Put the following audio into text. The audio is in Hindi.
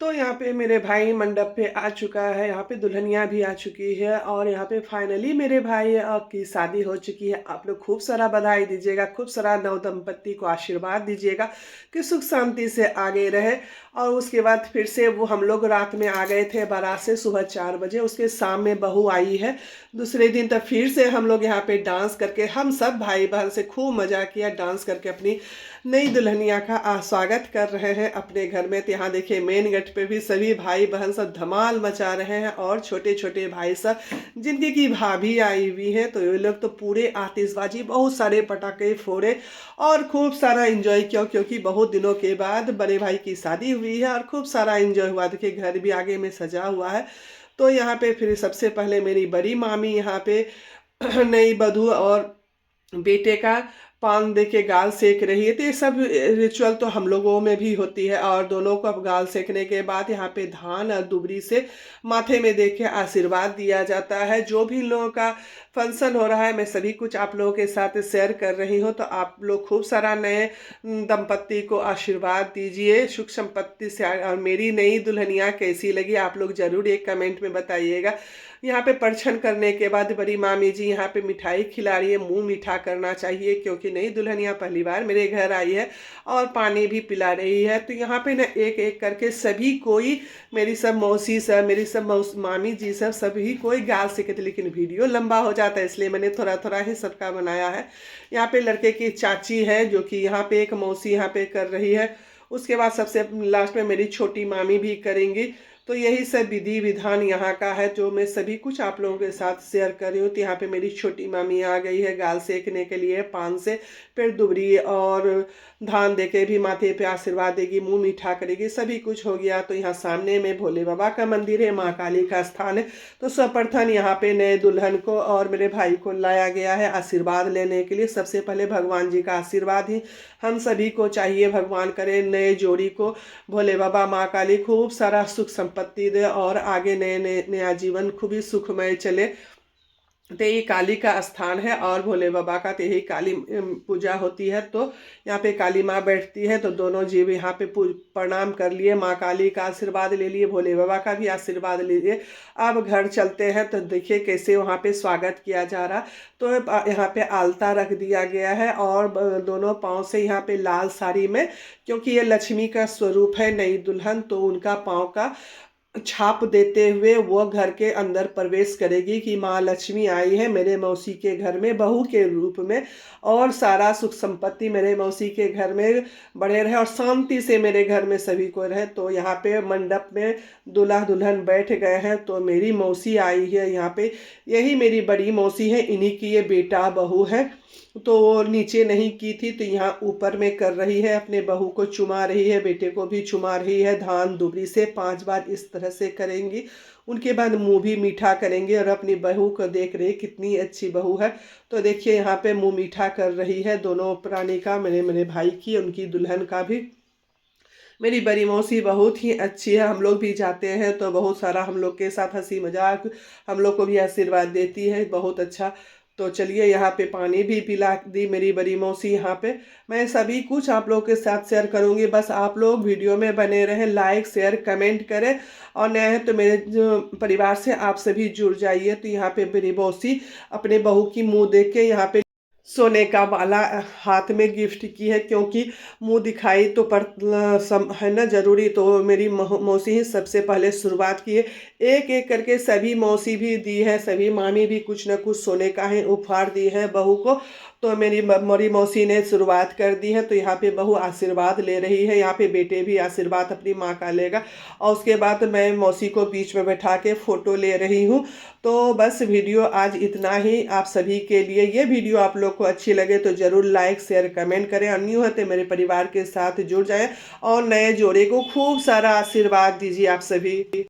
तो यहाँ पे मेरे भाई मंडप पे आ चुका है, यहाँ पे दुल्हनिया भी आ चुकी है और यहाँ पे फाइनली मेरे भाई की शादी हो चुकी है। आप लोग खूब सारा बधाई दीजिएगा, खूब सारा नव दंपत्ति को आशीर्वाद दीजिएगा कि सुख शांति से आगे रहे। और उसके बाद फिर से वो हम लोग रात में आ गए थे बारात से सुबह 4 बजे, उसके शाम में बहू आई है दूसरे दिन। तब फिर से हम लोग यहाँ पे डांस करके हम सब भाई बहन से खूब मजा किया, डांस करके अपनी नई दुल्हनिया का स्वागत कर रहे हैं अपने घर में। तो यहाँ देखिए मेन गेट पे भी सभी भाई बहन सब धमाल मचा रहे हैं और छोटे छोटे भाई सब जिनकी की भाभी आई हुई है तो ये लोग तो पूरे आतिशबाजी बहुत सारे पटाखे फोड़े और खूब सारा एंजॉय किया, क्योंकि बहुत दिनों के बाद बड़े भाई की शादी हुई है और खूब सारा एंजॉय हुआ। देखिए घर भी आगे में सजा हुआ है। तो यहाँ पे फिर सबसे पहले मेरी बड़ी मामी यहाँ पे नई बधू और बेटे का पान दे के गाल सेक रही है। तो ये सब रिचुअल तो हम लोगों में भी होती है। और दोनों को अब गाल सेकने के बाद यहाँ पे धान और दुबरी से माथे में दे के आशीर्वाद दिया जाता है। जो भी इन लोगों का फंक्शन हो रहा है मैं सभी कुछ आप लोगों के साथ शेयर कर रही हूँ। तो आप लोग खूब सारा नए दंपत्ति को आशीर्वाद दीजिए सुख संपत्ति से। और मेरी नई दुल्हनिया कैसी लगी आप लोग जरूर एक कमेंट में बताइएगा। यहाँ पे परछन करने के बाद बड़ी मामी जी यहाँ पे मिठाई खिला रही है, मुंह मीठा करना चाहिए क्योंकि नई दुल्हनिया पहली बार मेरे घर आई है। और पानी भी पिला रही है। तो यहाँ पे ना एक एक करके सभी कोई, मेरी सब मौसी सब, मेरी सब मामी जी सब, सभी कोई गाल से कहते, लेकिन वीडियो लंबा हो जाता है इसलिए मैंने थोड़ा थोड़ा ही सबका बनाया है। यहाँ पे लड़के की चाची है जो कि यहाँ पे एक मौसी यहाँ पे कर रही है। उसके बाद सबसे लास्ट में मेरी छोटी मामी भी करेंगी। तो यही सब विधि विधान यहाँ का है जो मैं सभी कुछ आप लोगों के साथ शेयर कर रही हूँ। तो यहाँ पे मेरी छोटी मामी आ गई है गाल सेकने के लिए पान से, फिर दुबरी और धान देके भी माथे पे आशीर्वाद देगी, मुंह मीठा करेगी, सभी कुछ हो गया। तो यहाँ सामने में भोले बाबा का मंदिर है, माँ काली का स्थान है। तो सर्वप्रथम यहाँ पे नए दुल्हन को और मेरे भाई को लाया गया है आशीर्वाद लेने के लिए। सबसे पहले भगवान जी का आशीर्वाद ही हम सभी को चाहिए। भगवान करे नए जोड़ी को भोले बाबा माँ काली खूब सारा सुख संपत्ति दे और आगे नए नए नया जीवन खूब ही सुखमय चले। तो ये काली का स्थान है और भोले बाबा का तो यही काली पूजा होती है। तो यहाँ पे काली माँ बैठती है। तो दोनों जीव यहाँ पे प्रणाम कर लिए, माँ काली का आशीर्वाद ले लिए, भोले बाबा का भी आशीर्वाद ले लिए। अब घर चलते हैं तो देखिए कैसे वहाँ पे स्वागत किया जा रहा। तो यहाँ पे आलता रख दिया गया है और दोनों पाँव से यहाँ पे लाल साड़ी में, क्योंकि ये लक्ष्मी का स्वरूप है नई दुल्हन, तो उनका पाँव का छाप देते हुए वो घर के अंदर प्रवेश करेगी कि माँ लक्ष्मी आई है मेरे मौसी के घर में बहू के रूप में। और सारा सुख संपत्ति मेरे मौसी के घर में बढ़े रहे और शांति से मेरे घर में सभी को रहे। तो यहाँ पे मंडप में दूल्हा दुल्हन बैठ गए हैं। तो मेरी मौसी आई है यहाँ पे, यही मेरी बड़ी मौसी है, इन्हीं की ये बेटा बहू है। तो वो नीचे नहीं की थी तो यहाँ ऊपर में कर रही है, अपने बहू को चुमा रही है, बेटे को भी चुमा रही है। धान दुबरी से 5 बार इस तरह से करेंगी। उनके बाद मुंह भी मीठा करेंगे और अपनी बहू को देख रही कितनी अच्छी बहू है। तो देखिए यहाँ पे मुंह मीठा कर रही है दोनों प्राणी का, मेरे मेरे भाई की, उनकी दुल्हन का भी। मेरी बड़ी मौसी बहुत ही अच्छी है, हम लोग भी जाते हैं तो बहुत सारा हम लोग के साथ हंसी मजाक, हम लोग को भी आशीर्वाद देती है, बहुत अच्छा। तो चलिए यहाँ पे पानी भी पिला दी मेरी बड़ी मौसी। यहाँ पे मैं सभी कुछ आप लोग के साथ शेयर करूँगी, बस आप लोग वीडियो में बने रहें, लाइक शेयर कमेंट करें और नए हैं तो मेरे जो परिवार से आप सभी जुड़ जाइए। तो यहाँ पे मेरी मौसी अपने बहू की मुँह देख के यहाँ पे सोने का बाला हाथ में गिफ्ट की है, क्योंकि मुंह दिखाई तो पर है ना जरूरी। तो मेरी मौसी ही सबसे पहले शुरुआत की है, एक एक करके सभी मौसी भी दी है, सभी मामी भी कुछ न कुछ सोने का ही उपहार दी है बहू को। तो मेरी मौसी ने शुरुआत कर दी है। तो यहाँ पे बहू आशीर्वाद ले रही है, यहाँ पे बेटे भी आशीर्वाद अपनी माँ का लेगा और उसके बाद मैं मौसी को बीच में बैठा के फ़ोटो ले रही हूँ। तो बस वीडियो आज इतना ही आप सभी के लिए। ये वीडियो आप लोग को अच्छी लगे तो ज़रूर लाइक शेयर कमेंट करें और न्यू है तो मेरे परिवार के साथ जुड़ जाएं और नए जोड़े को खूब सारा आशीर्वाद दीजिए आप सभी।